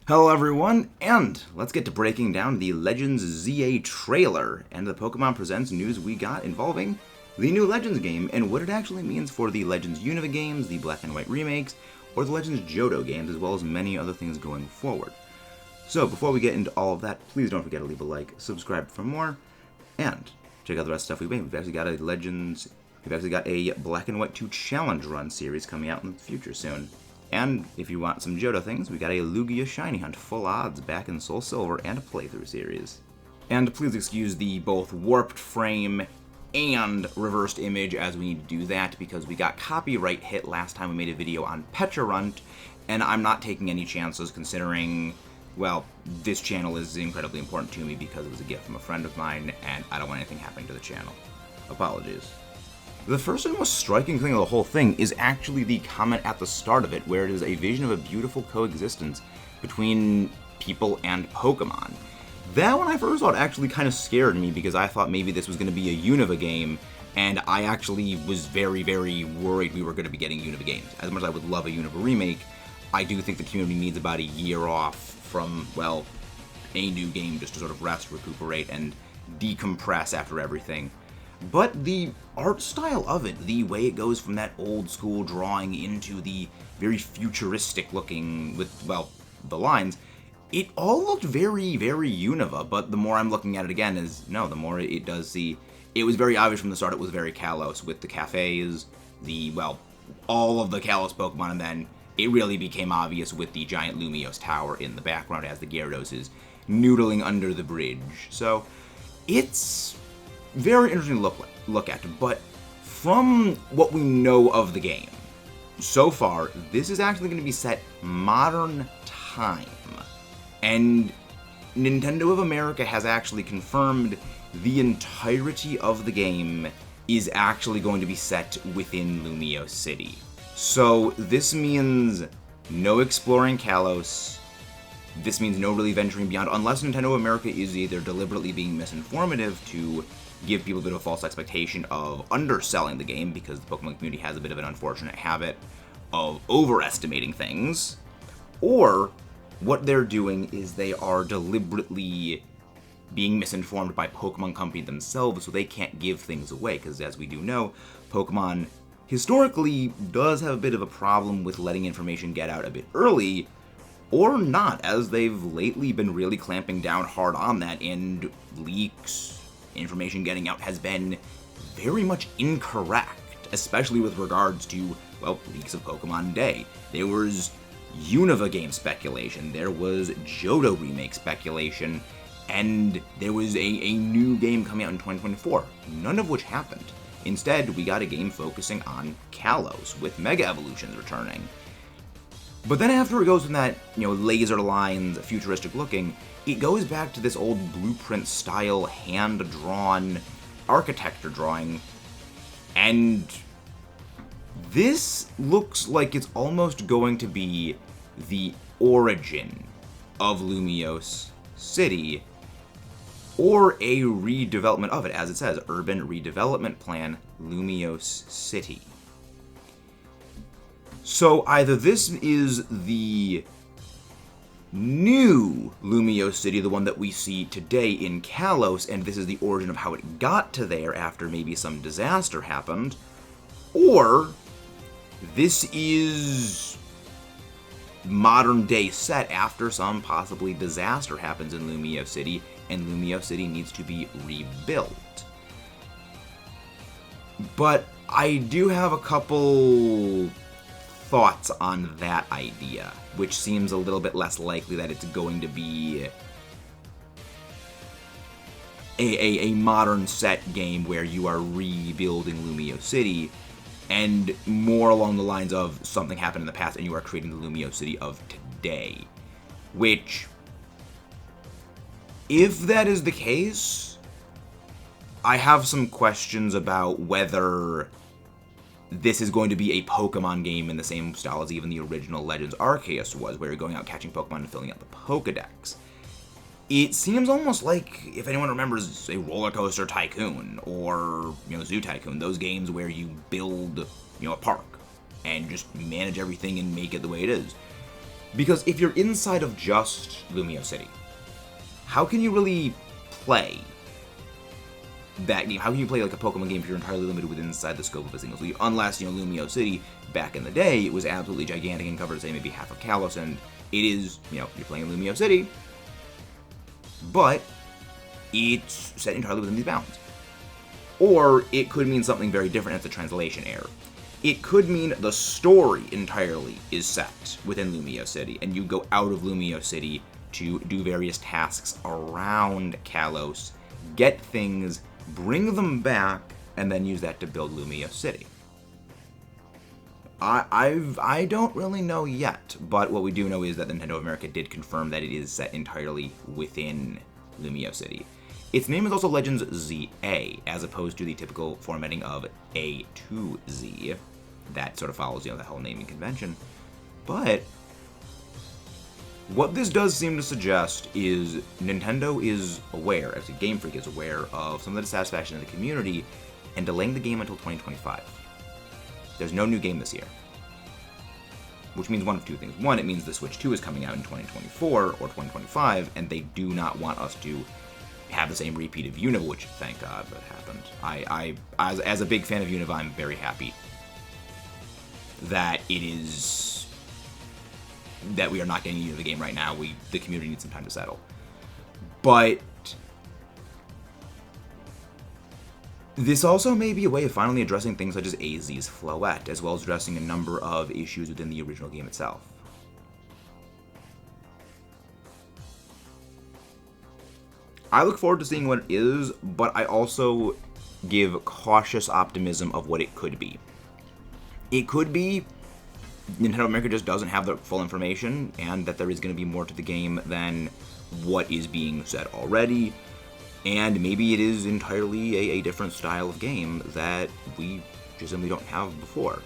Hello everyone, and let's get to breaking down the Legends ZA trailer and the Pokémon Presents news we got involving the new Legends game and what it actually means for the Legends Unova games, the Black and White remakes, or the Legends Johto games, as well as many other things going forward. So before we get into all of that, please don't forget to leave a like, subscribe for more, and check out the rest of the stuff we've made. We've actually got a Black and White 2 Challenge Run series coming out in the future soon. And if you want some Johto things, we got a Lugia Shiny Hunt full odds back in Soul Silver and a playthrough series. And please excuse the both warped frame and reversed image, as we need to do that because we got copyright hit last time we made a video on Pecharunt, and I'm not taking any chances considering, well, this channel is incredibly important to me because it was a gift from a friend of mine, and I don't want anything happening to the channel. Apologies. The first and most striking thing of the whole thing is actually the comment at the start of it, where it is a vision of a beautiful coexistence between people and Pokemon. That, when I first saw it, actually kind of scared me because I thought maybe this was going to be a Unova game, and I actually was very, very worried we were going to be getting Unova games. As much as I would love a Unova remake, I do think the community needs about a year off from, well, a new game just to sort of rest, recuperate, and decompress after everything. But the art style of it, the way it goes from that old school drawing into the very futuristic looking with, well, the lines, it all looked very, very Unova, but the more I'm looking at it again the more it does see, it was very obvious from the start it was very Kalos with the cafes, all of the Kalos Pokemon, and then it really became obvious with the giant Lumiose tower in the background as the Gyarados is noodling under the bridge. So, it's very interesting to look at, but from what we know of the game, so far, this is actually going to be set modern time. And Nintendo of America has actually confirmed the entirety of the game is actually going to be set within Lumiose City. So this means no exploring Kalos. This means no really venturing beyond, unless Nintendo of America is either deliberately being misinformative to give people a bit of a false expectation of underselling the game, because the Pokemon community has a bit of an unfortunate habit of overestimating things, or what they're doing is they are deliberately being misinformed by Pokemon Company themselves so they can't give things away, because as we do know, Pokemon historically does have a bit of a problem with letting information get out a bit early, or not, as they've lately been really clamping down hard on that, and leaks, information getting out has been very much incorrect, especially with regards to, well, leaks of Pokemon Day. There was Unova game speculation, there was Johto remake speculation, and there was a new game coming out in 2024, none of which happened. Instead, we got a game focusing on Kalos, with Mega Evolutions returning. But then after it goes from that, laser lines, futuristic looking, it goes back to this old blueprint style, hand-drawn architecture drawing, and this looks like it's almost going to be the origin of Lumiose City, or a redevelopment of it, as it says, Urban Redevelopment Plan, Lumiose City. So either this is the new Lumiose City, the one that we see today in Kalos, and this is the origin of how it got to there after maybe some disaster happened, or this is modern day set after some possibly disaster happens in Lumiose City, and Lumiose City needs to be rebuilt. But I do have a couple thoughts on that idea, which seems a little bit less likely that it's going to be a modern set game where you are rebuilding Lumiose City, and more along the lines of something happened in the past and you are creating the Lumiose City of today. Which, if that is the case, I have some questions about whether this is going to be a Pokemon game in the same style as even the original Legends Arceus was, where you're going out catching Pokemon and filling out the Pokedex. It seems almost like, if anyone remembers, a Roller Coaster Tycoon or, Zoo Tycoon, those games where you build, a park and just manage everything and make it the way it is. Because if you're inside of just Lumio City, how can you really play that game? How can you play like a Pokemon game if you're entirely limited within inside the scope of a single city? Unless, Lumio City, back in the day, it was absolutely gigantic and covered, say, maybe half of Kalos, and it is, you're playing in Lumio City, but it's set entirely within these bounds. Or it could mean something very different. It's a translation error. It could mean the story entirely is set within Lumio City, and you go out of Lumio City to do various tasks around Kalos, get things, bring them back, and then use that to build Lumio City. I don't really know yet, but what we do know is that Nintendo of America did confirm that it is set entirely within Lumio City. Its name is also Legends ZA, as opposed to the typical formatting of A to Z. That sort of follows, the whole naming convention. But what this does seem to suggest is Nintendo is aware, as Game Freak is aware, of some of the dissatisfaction in the community and delaying the game until 2025. There's no new game this year. Which means one of two things. One, it means the Switch 2 is coming out in 2024 or 2025, and they do not want us to have the same repeat of Unova, which, thank God, that happened. As a big fan of Unova, I'm very happy that that we are not getting Unova game right now. The community needs some time to settle. But this also may be a way of finally addressing things such as AZ's Floette, as well as addressing a number of issues within the original game itself. I look forward to seeing what it is, but I also give cautious optimism of what it could be. It could be Nintendo of America just doesn't have the full information, and that there is going to be more to the game than what is being said already, and maybe it is entirely a different style of game that we just simply don't have before.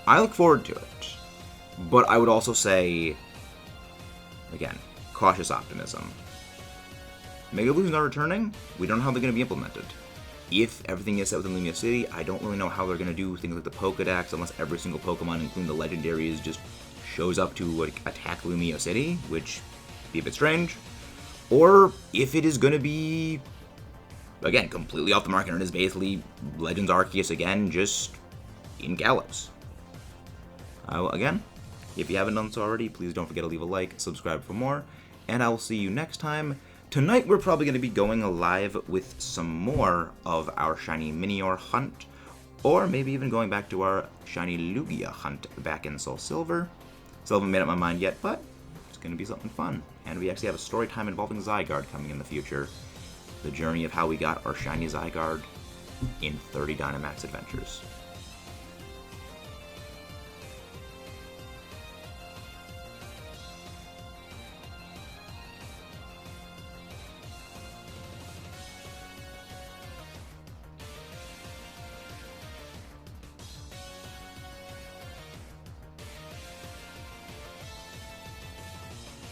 I look forward to it, but I would also say, again, cautious optimism. Mega Evolution's not returning. We don't know how they're going to be implemented. If everything is set within Lumio City, I don't really know how they're going to do things like the Pokédex, unless every single Pokemon, including the legendaries, just shows up to attack Lumio City, which would be a bit strange. Or if it is going to be, again, completely off the market, and it is basically Legends Arceus again, just in Kalos. Again, if you haven't done so already, please don't forget to leave a like, subscribe for more, and I will see you next time. Tonight we're probably going to be going live with some more of our shiny Minior hunt, or maybe even going back to our shiny Lugia hunt back in Soul Silver. Still haven't made up my mind yet, but it's going to be something fun. And we actually have a story time involving Zygarde coming in the future. The journey of how we got our shiny Zygarde in 30 Dynamax Adventures.